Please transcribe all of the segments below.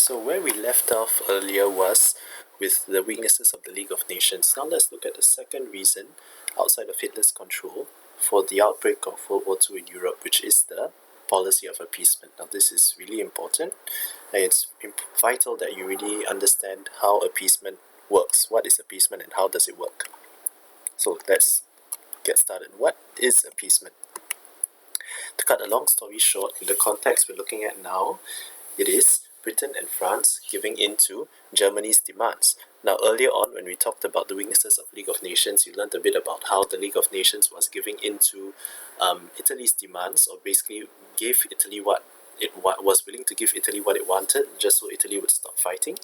So where we left off earlier was with the weaknesses of the League of Nations. Now let's look at the second reason outside of Hitler's control for the outbreak of World War II in Europe, which is the policy of appeasement. Now this is really important, and it's vital that you really understand how appeasement works. What is appeasement and how does it work? So let's get started. What is appeasement? To cut a long story short, in the context we're looking at now, it is Britain and France giving in to Germany's demands. Now earlier on when we talked about the weaknesses of League of Nations, you learned a bit about how the League of Nations was giving in to Italy's demands, or basically gave Italy what it was willing to give Italy what it wanted, just so Italy would stop fighting.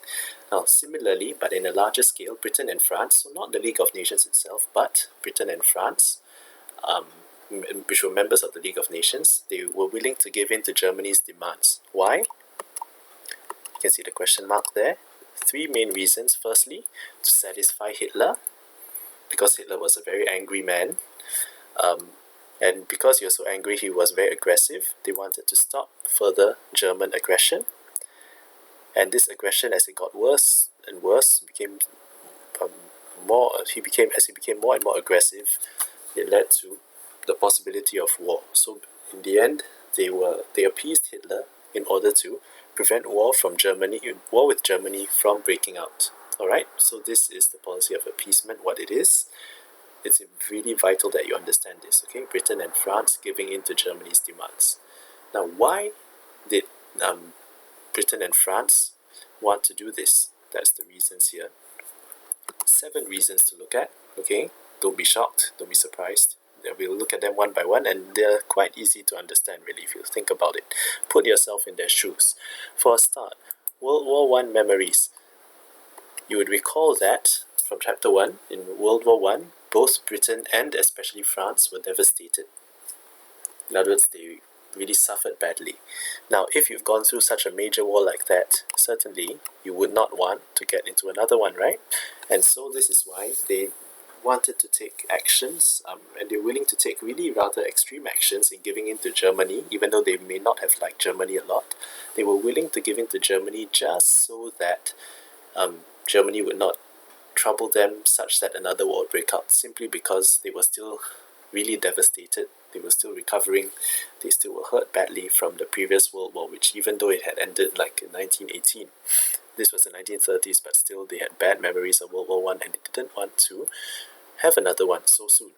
Now similarly, but in a larger scale, Britain and France, so not the League of Nations itself, but Britain and France, which were members of the League of Nations, they were willing to give in to Germany's demands. Why? You can see the question mark there. Three main reasons. Firstly, to satisfy Hitler, because Hitler was a very angry man, and because he was so angry, he was very aggressive. They wanted to stop further German aggression, and this aggression, as it got worse and worse, became as he became more and more aggressive, it led to the possibility of war. So in the end, they appeased Hitler in order to prevent war with Germany from breaking out. Alright, so this is the policy of appeasement, what it is. It's really vital that you understand this, okay? Britain and France giving in to Germany's demands. Now, why did Britain and France want to do this? That's the reasons here. 7 reasons to look at, okay? Don't be shocked, don't be surprised. We'll look at them one by one, and they're quite easy to understand, really, if you think about it. Put yourself in their shoes. For a start, World War I memories. You would recall that from Chapter 1, in World War I, both Britain and especially France were devastated. In other words, they really suffered badly. Now, if you've gone through such a major war like that, certainly you would not want to get into another one, right? And so this is why they wanted to take actions, and they're willing to take really rather extreme actions in giving in to Germany, even though they may not have liked Germany a lot. They were willing to give in to Germany just so that Germany would not trouble them such that another war would break out, simply because they were still really devastated. They were still recovering. They still were hurt badly from the previous World War, which, even though it had ended like in 1918, this was the 1930s, but still they had bad memories of World War I, and they didn't want to have another one so soon.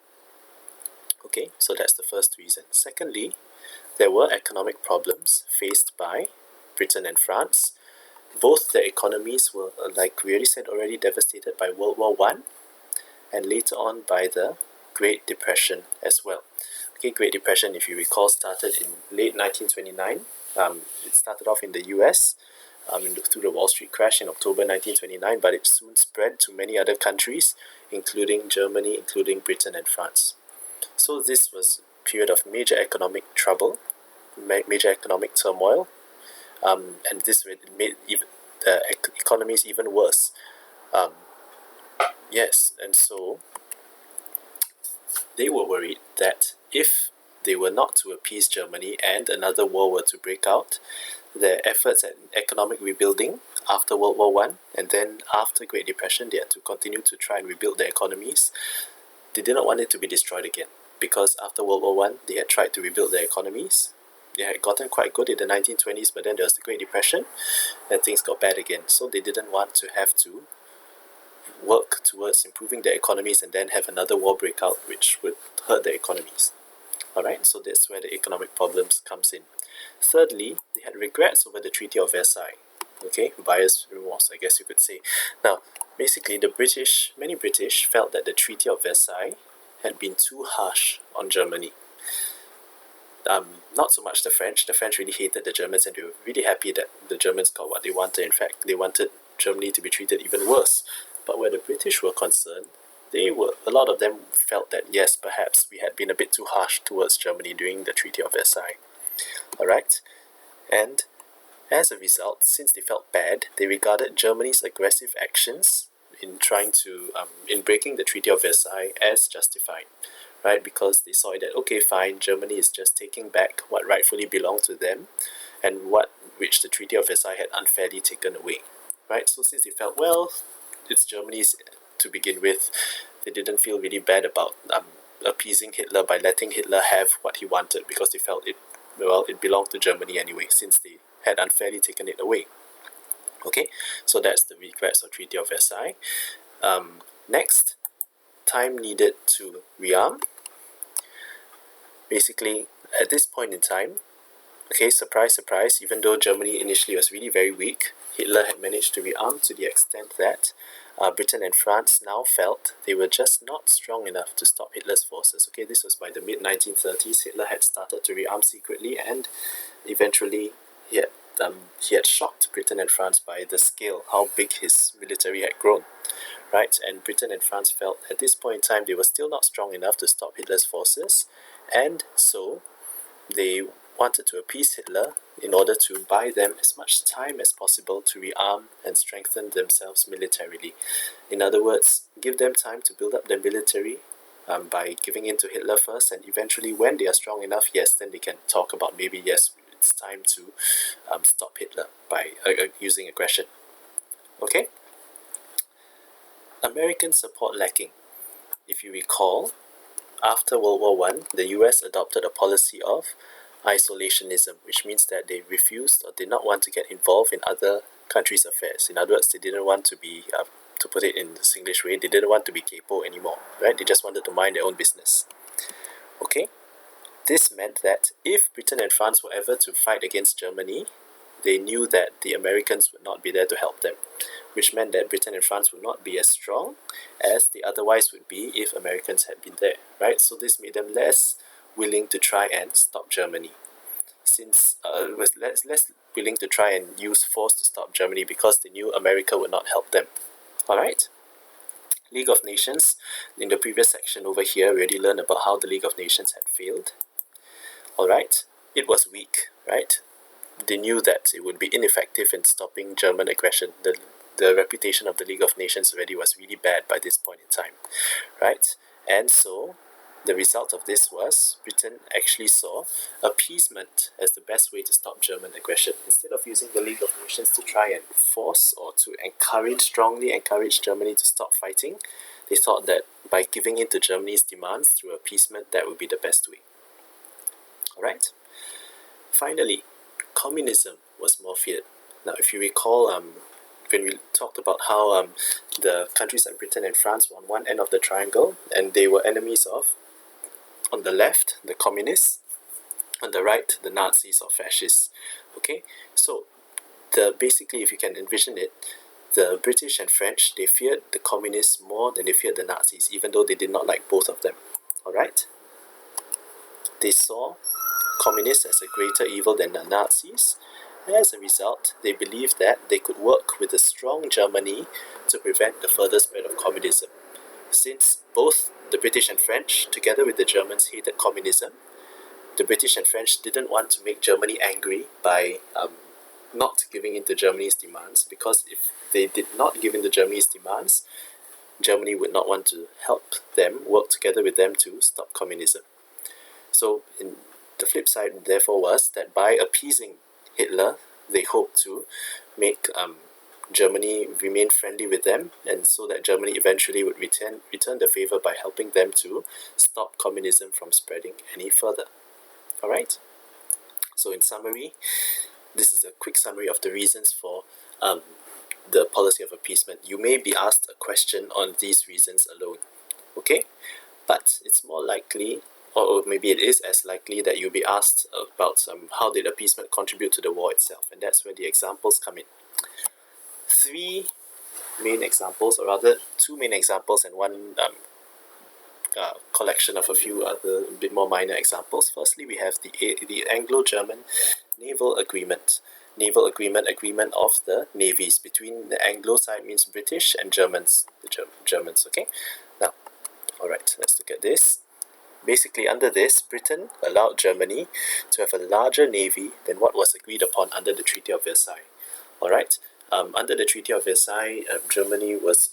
Okay, so that's the first reason. Secondly, there were economic problems faced by Britain and France. Both their economies were, like we already said already, devastated by World War I, and later on by the Great Depression as well. Okay, Great Depression, if you recall, started in late 1929. It started off in the US, through the Wall Street crash in October 1929, but it soon spread to many other countries, including Germany, including Britain and France. So this was a period of major economic trouble, major economic turmoil, and this made even the economies even worse. Yes, and so they were worried that if they were not to appease Germany and another war were to break out, their efforts at economic rebuilding after World War I, and then after Great Depression, they had to continue to try and rebuild their economies. They did not want it to be destroyed again, because after World War I, they had tried to rebuild their economies. They had gotten quite good in the 1920s, but then there was the Great Depression, and things got bad again. So they didn't want to have to work towards improving their economies and then have another war break out, which would hurt their economies. Alright, so that's where the economic problems comes in. Thirdly, they had regrets over the Treaty of Versailles. Okay, buyer's remorse, I guess you could say. Now, basically, many British felt that the Treaty of Versailles had been too harsh on Germany. Not so much the French. The French really hated the Germans, and they were really happy that the Germans got what they wanted. In fact, they wanted Germany to be treated even worse. But where the British were concerned, a lot of them felt that yes, perhaps we had been a bit too harsh towards Germany during the Treaty of Versailles. Alright, and as a result, since they felt bad, they regarded Germany's aggressive actions in breaking the Treaty of Versailles as justified, right? Because they saw that, okay, fine, Germany is just taking back what rightfully belonged to them, and which the Treaty of Versailles had unfairly taken away. Right? So since they felt, well, it's Germany's to begin with, they didn't feel really bad about appeasing Hitler by letting Hitler have what he wanted, because they felt it belonged to Germany anyway, since they had unfairly taken it away. Okay, so that's the regrets of Treaty of Versailles. Next, time needed to rearm. Basically, at this point in time, okay, surprise, surprise, even though Germany initially was really very weak, Hitler had managed to rearm to the extent that Britain and France now felt they were just not strong enough to stop Hitler's forces. Okay, this was by the mid-1930s. Hitler had started to rearm secretly, and eventually he had shocked Britain and France by the scale, how big his military had grown. Right, and Britain and France felt at this point in time they were still not strong enough to stop Hitler's forces, and so they wanted to appease Hitler in order to buy them as much time as possible to rearm and strengthen themselves militarily. In other words, give them time to build up their military by giving in to Hitler first, and eventually when they are strong enough, yes, then they can talk about maybe, yes, it's time to stop Hitler by using aggression. Okay? American support lacking. If you recall, after World War I, the US adopted a policy of isolationism, which means that they refused or did not want to get involved in other countries' affairs. In other words, they didn't want to be, to put it in the Singlish way, they didn't want to be capo anymore, right? They just wanted to mind their own business. Okay? This meant that if Britain and France were ever to fight against Germany, they knew that the Americans would not be there to help them, which meant that Britain and France would not be as strong as they otherwise would be if Americans had been there, right? So this made them less willing to try and stop Germany, since was less willing to try and use force to stop Germany because they knew America would not help them. Alright? League of Nations, in the previous section over here, we already learned about how the League of Nations had failed. Alright? It was weak, right? They knew that it would be ineffective in stopping German aggression. The reputation of the League of Nations already was really bad by this point in time, right? And so the result of this was Britain actually saw appeasement as the best way to stop German aggression. Instead of using the League of Nations to try and force or to strongly encourage Germany to stop fighting, they thought that by giving in to Germany's demands through appeasement, that would be the best way. Alright? Finally, communism was more feared. Now, if you recall, when we talked about how the countries like Britain and France were on one end of the triangle, and they were enemies of, on the left, the communists, on the right, the Nazis or fascists. Okay, so basically, if you can envision it, the British and French, they feared the communists more than they feared the Nazis, even though they did not like both of them. Alright? They saw communists as a greater evil than the Nazis, and as a result, they believed that they could work with a strong Germany to prevent the further spread of communism. Since both the British and French, together with the Germans, hated communism, the British and French didn't want to make Germany angry by not giving in to Germany's demands, because if they did not give in to Germany's demands, Germany would not want to help them, work together with them to stop communism. So the flip side, therefore, was that by appeasing Hitler, they hoped to make Germany remain friendly with them, and so that Germany eventually would return the favor by helping them to stop communism from spreading any further. Alright? So in summary, this is a quick summary of the reasons for the policy of appeasement. You may be asked a question on these reasons alone, okay? But it's more likely, or maybe it is as likely, that you'll be asked about how did appeasement contribute to the war itself, and that's where the examples come in. Three main examples, or rather two main examples and one collection of a few other a bit more minor examples. Firstly, we have the Anglo-German naval agreement. Naval agreement of the navies between the Anglo side, means British, and Germans, the Germans, okay? Now, alright, let's look at this. Basically, under this, Britain allowed Germany to have a larger navy than what was agreed upon under the Treaty of Versailles. Alright, under the Treaty of Versailles, Germany was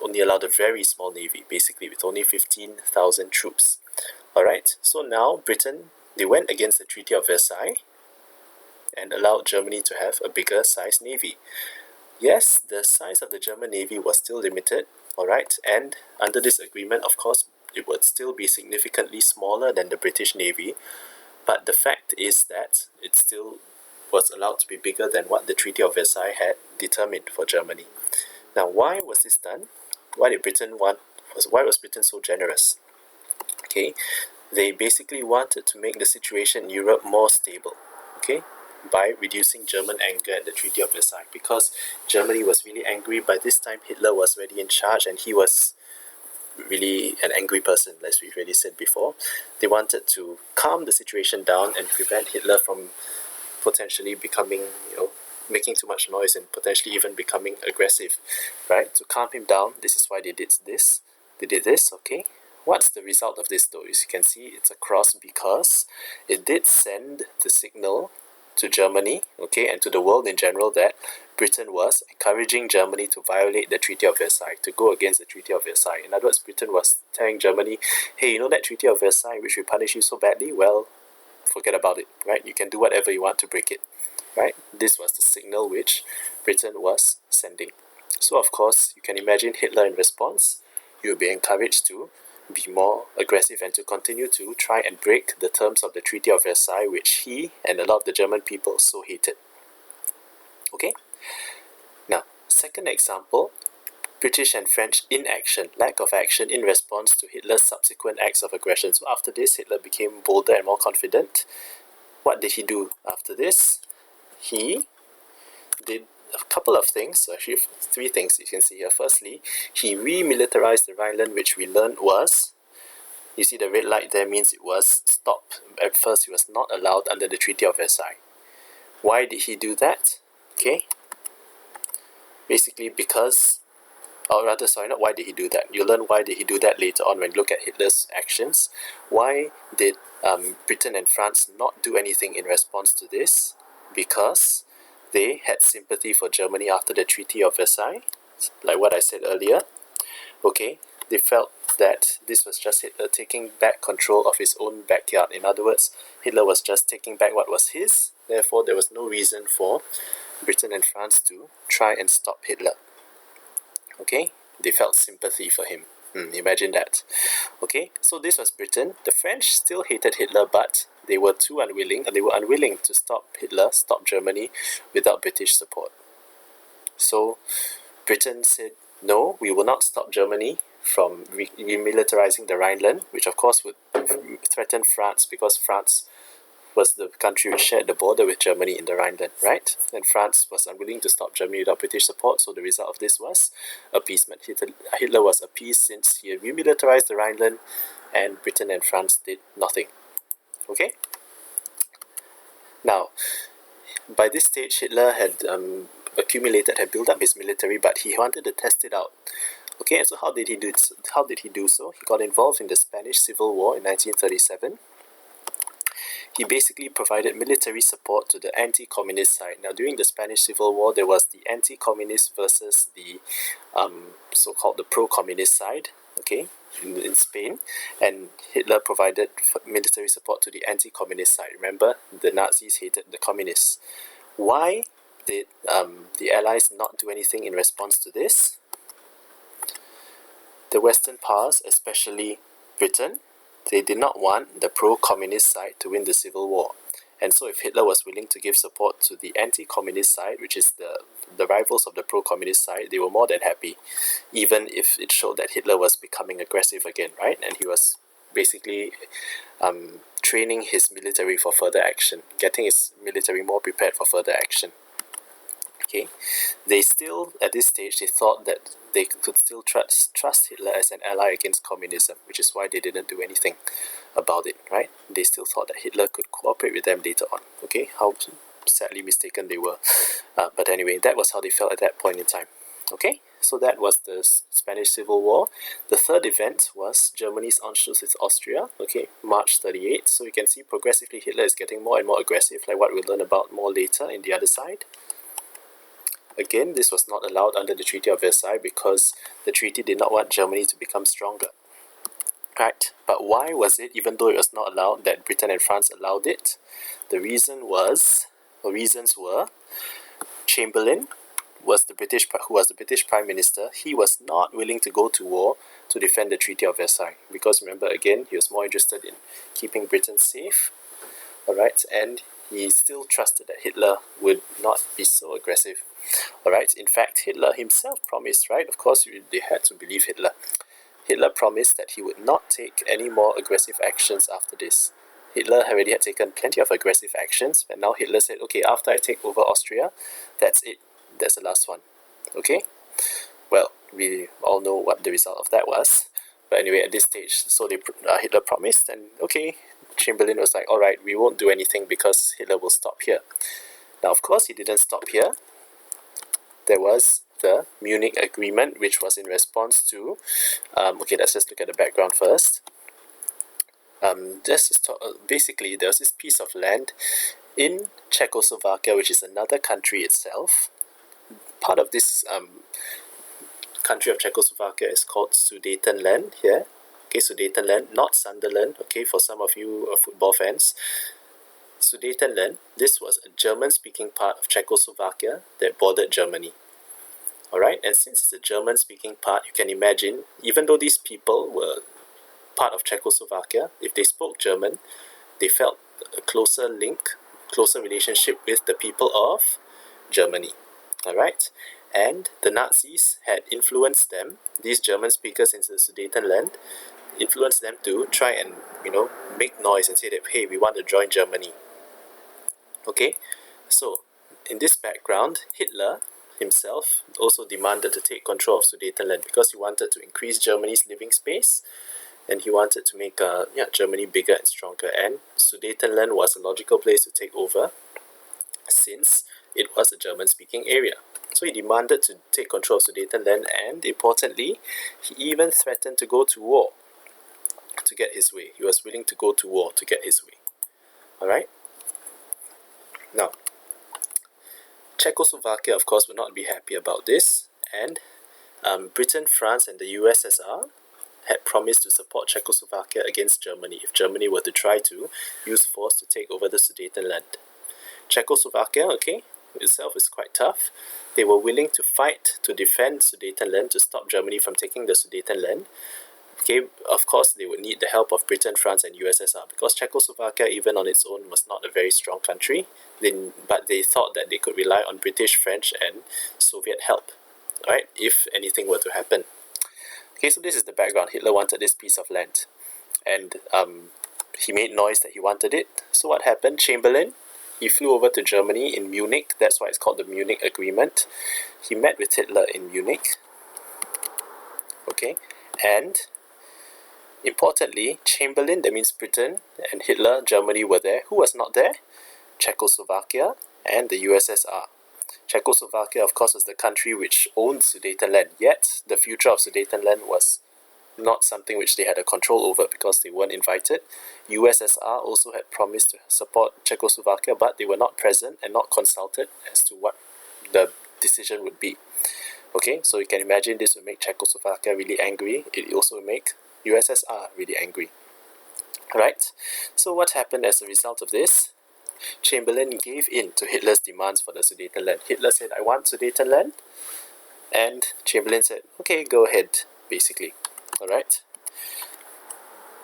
only allowed a very small navy, basically with only 15,000 troops. Alright, so now Britain, they went against the Treaty of Versailles, and allowed Germany to have a bigger size navy. Yes, the size of the German navy was still limited, alright, and under this agreement, of course, it would still be significantly smaller than the British Navy, but the fact is that it still was allowed to be bigger than what the Treaty of Versailles had determined for Germany. Now, why was this done? Why was Britain so generous? Okay, they basically wanted to make the situation in Europe more stable, okay, by reducing German anger at the Treaty of Versailles, because Germany was really angry. By this time, Hitler was already in charge, and he was really an angry person, as we've already said before. They wanted to calm the situation down and prevent Hitler from potentially becoming, making too much noise and potentially even becoming aggressive, right? To calm him down, this is why they did this. Okay? What's the result of this though? As you can see, it's a cross because it did send the signal to Germany, okay, and to the world in general that Britain was encouraging Germany to violate the Treaty of Versailles, to go against the Treaty of Versailles. In other words, Britain was telling Germany, hey, you know that Treaty of Versailles which we punish you so badly? Well, forget about it, right? You can do whatever you want to break it, right? This was the signal which Britain was sending. So of course, you can imagine Hitler in response, he would be encouraged to be more aggressive and to continue to try and break the terms of the Treaty of Versailles, which he and a lot of the German people so hated. Okay? Now, second example, British and French inaction, lack of action in response to Hitler's subsequent acts of aggression. So after this, Hitler became bolder and more confident. What did he do after this? He did a couple of things, actually 3 things you can see here. Firstly, he remilitarized the Rhineland, which we learned was, you see the red light there means it was stopped. At first, it was not allowed under the Treaty of Versailles. Why did he do that? Okay, basically because, or rather, sorry, not why did he do that. You'll learn why did he do that later on when you look at Hitler's actions. Why did Britain and France not do anything in response to this? Because they had sympathy for Germany after the Treaty of Versailles, like what I said earlier. Okay, they felt that this was just Hitler taking back control of his own backyard. In other words, Hitler was just taking back what was his. Therefore, there was no reason for Britain and France to try and stop Hitler. Okay, they felt sympathy for him. Imagine that. Okay, so this was Britain. The French still hated Hitler, but they were unwilling to stop Hitler, stop Germany, without British support. So Britain said, no, we will not stop Germany from remilitarizing the Rhineland, which of course would threaten France, because France was the country which shared the border with Germany in the Rhineland, right? And France was unwilling to stop Germany without British support, so the result of this was appeasement. Hitler was appeased since he had remilitarized the Rhineland, and Britain and France did nothing. Okay? Now, by this stage, Hitler had built up his military, but he wanted to test it out. Okay, and so how did he do so? He got involved in the Spanish Civil War in 1937. He basically provided military support to the anti-communist side. Now, during the Spanish Civil War, there was the anti-communist versus the so-called the pro-communist side, okay, in Spain, and Hitler provided military support to the anti-communist side. Remember, the Nazis hated the communists. Why did the Allies not do anything in response to this? The Western powers, especially Britain, they did not want the pro-communist side to win the Civil War. And so if Hitler was willing to give support to the anti-communist side, which is the rivals of the pro-communist side, they were more than happy, even if it showed that Hitler was becoming aggressive again, right? And he was basically training his military for further action, getting his military more prepared for further action. Okay, they still, at this stage, they thought that they could still trust Hitler as an ally against communism, which is why they didn't do anything about it, right? They still thought that Hitler could cooperate with them later on. Okay, how sadly mistaken they were. But anyway, that was how they felt at that point in time. Okay, so that was the Spanish Civil War. The third event was Germany's Anschluss with Austria, okay, March 38. So you can see progressively Hitler is getting more and more aggressive, like what we'll learn about more later in the other side. Again, this was not allowed under the Treaty of Versailles because the treaty did not want Germany to become stronger. Right? But why was it, even though it was not allowed, that Britain and France allowed it? The reason was reasons were Chamberlain who was the British Prime Minister. He was not willing to go to war to defend the Treaty of Versailles, because remember again, he was more interested in keeping Britain safe, alright, and he still trusted that Hitler would not be so aggressive. Alright, in fact, Hitler himself promised, right? Of course, they had to believe Hitler. Hitler promised that he would not take any more aggressive actions after this. Hitler already had taken plenty of aggressive actions, and now Hitler said, okay, after I take over Austria, that's it. That's the last one. Okay? Well, we all know what the result of that was. But anyway, at this stage, so Hitler promised, and okay, Chamberlain was like, alright, we won't do anything because Hitler will stop here. Now, of course, he didn't stop here. There was the Munich Agreement, which was in response to, okay, let's just look at the background first. Basically, there was this piece of land in Czechoslovakia, which is another country itself. Part of this country of Czechoslovakia is called Sudetenland here. Okay, Sudetenland, not Sunderland, okay, for some of you football fans. Sudetenland, this was a German-speaking part of Czechoslovakia that bordered Germany. Alright, and since it's a German-speaking part, you can imagine, even though these people were part of Czechoslovakia, if they spoke German, they felt a closer relationship with the people of Germany. Alright, and the Nazis had influenced them, these German speakers in the Sudetenland, influenced them to try and, make noise and say that, hey, we want to join Germany. Okay, so in this background, Hitler himself also demanded to take control of Sudetenland because he wanted to increase Germany's living space, and he wanted to make Germany bigger and stronger, and Sudetenland was a logical place to take over since it was a German-speaking area. So he demanded to take control of Sudetenland, and importantly, he even threatened to go to war to get his way. He was willing to go to war to get his way. Alright? Now, Czechoslovakia, of course, would not be happy about this, and Britain, France, and the USSR had promised to support Czechoslovakia against Germany if Germany were to try to use force to take over the Sudetenland. Czechoslovakia, okay, itself is quite tough. They were willing to fight to defend Sudetenland, to stop Germany from taking the Sudetenland. Okay, of course, they would need the help of Britain, France, and USSR, because Czechoslovakia, even on its own, was not a very strong country. But they thought that they could rely on British, French, and Soviet help, right, if anything were to happen. Okay, so this is the background. Hitler wanted this piece of land, and he made noise that he wanted it. So what happened? Chamberlain, he flew over to Germany in Munich. That's why it's called the Munich Agreement. He met with Hitler in Munich. Okay, and importantly, Chamberlain, that means Britain, and Hitler, Germany, were there. Who was not there? Czechoslovakia and the USSR. Czechoslovakia, of course, was the country which owned Sudetenland, yet the future of Sudetenland was not something which they had a control over because they weren't invited. USSR also had promised to support Czechoslovakia, but they were not present and not consulted as to what the decision would be. Okay, so you can imagine this would make Czechoslovakia really angry. It also would make USSR really angry. Right? So what happened as a result of this? Chamberlain gave in to Hitler's demands for the Sudetenland. Hitler said, I want Sudetenland, and Chamberlain said, okay, go ahead, basically. Alright?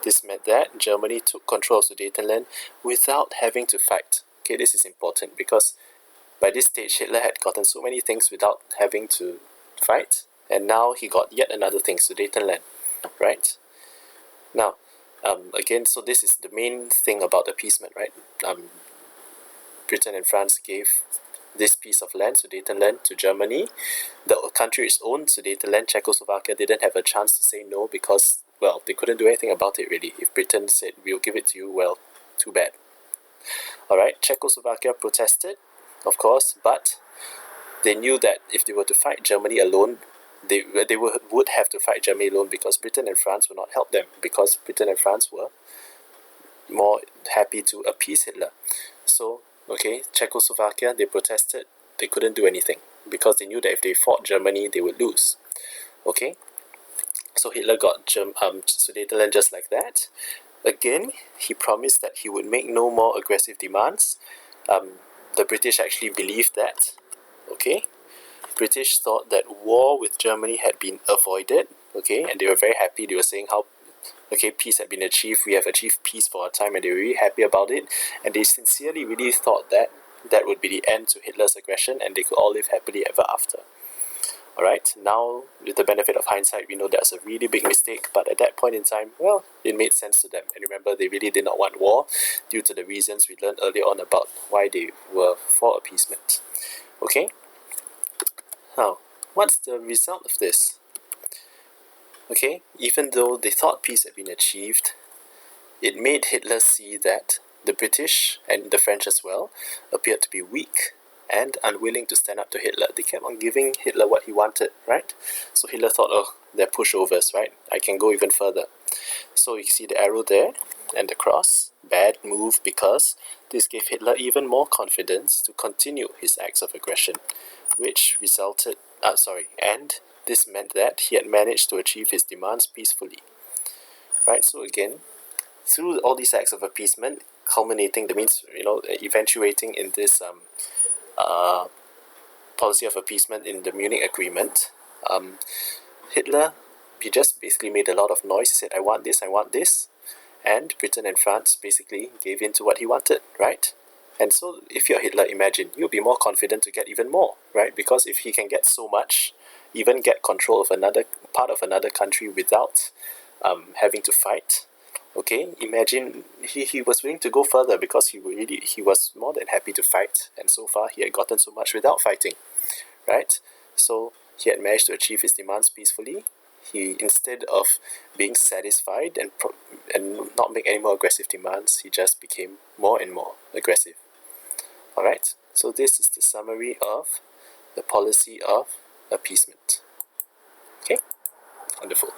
This meant that Germany took control of Sudetenland without having to fight. Okay, this is important because by this stage Hitler had gotten so many things without having to fight, and now he got yet another thing, Sudetenland. Right? Now, again, so this is the main thing about appeasement, right? Britain and France gave this piece of land, Sudetenland, to Germany. The country which owned Sudetenland, Czechoslovakia, didn't have a chance to say no because, well, they couldn't do anything about it really. If Britain said, we'll give it to you, well, too bad. Alright, Czechoslovakia protested, of course, but they knew that if they were to fight Germany alone, they would have to fight Germany alone because Britain and France would not help them, because Britain and France were more happy to appease Hitler. So, okay, Czechoslovakia, they protested, they couldn't do anything because they knew that if they fought Germany, they would lose. Okay, so Hitler got Sudetenland just like that. Again, he promised that he would make no more aggressive demands. the British actually believed that. Okay, British thought that war with Germany had been avoided. Okay, and they were very happy. They were saying how, okay, peace had been achieved. We have achieved peace for a time, and they were really happy about it. And they sincerely really thought that that would be the end to Hitler's aggression, and they could all live happily ever after. Alright, now with the benefit of hindsight, we know that's a really big mistake, but at that point in time, well, it made sense to them. And remember, they really did not want war due to the reasons we learned earlier on about why they were for appeasement. Okay? Now, what's the result of this? Okay, even though they thought peace had been achieved, it made Hitler see that the British, and the French as well, appeared to be weak and unwilling to stand up to Hitler. They kept on giving Hitler what he wanted, right? So Hitler thought, oh, they're pushovers, right? I can go even further. So you see the arrow there and the cross. Bad move, because this gave Hitler even more confidence to continue his acts of aggression, which resulted, and this meant that he had managed to achieve his demands peacefully. Right, so again, through all these acts of appeasement, culminating, that means, eventuating in this policy of appeasement in the Munich Agreement, Hitler, he just basically made a lot of noise. He said, I want this, and Britain and France basically gave in to what he wanted, right? And so if you're Hitler, imagine, you'll be more confident to get even more, right? Because if he can get so much, even get control of another part of another country without having to fight, okay, imagine he was willing to go further, because he was more than happy to fight, and so far he had gotten so much without fighting, right? So he had managed to achieve his demands peacefully. He, instead of being satisfied and not make any more aggressive demands, he just became more and more aggressive. Alright, so this is the summary of the policy of appeasement. Okay, wonderful.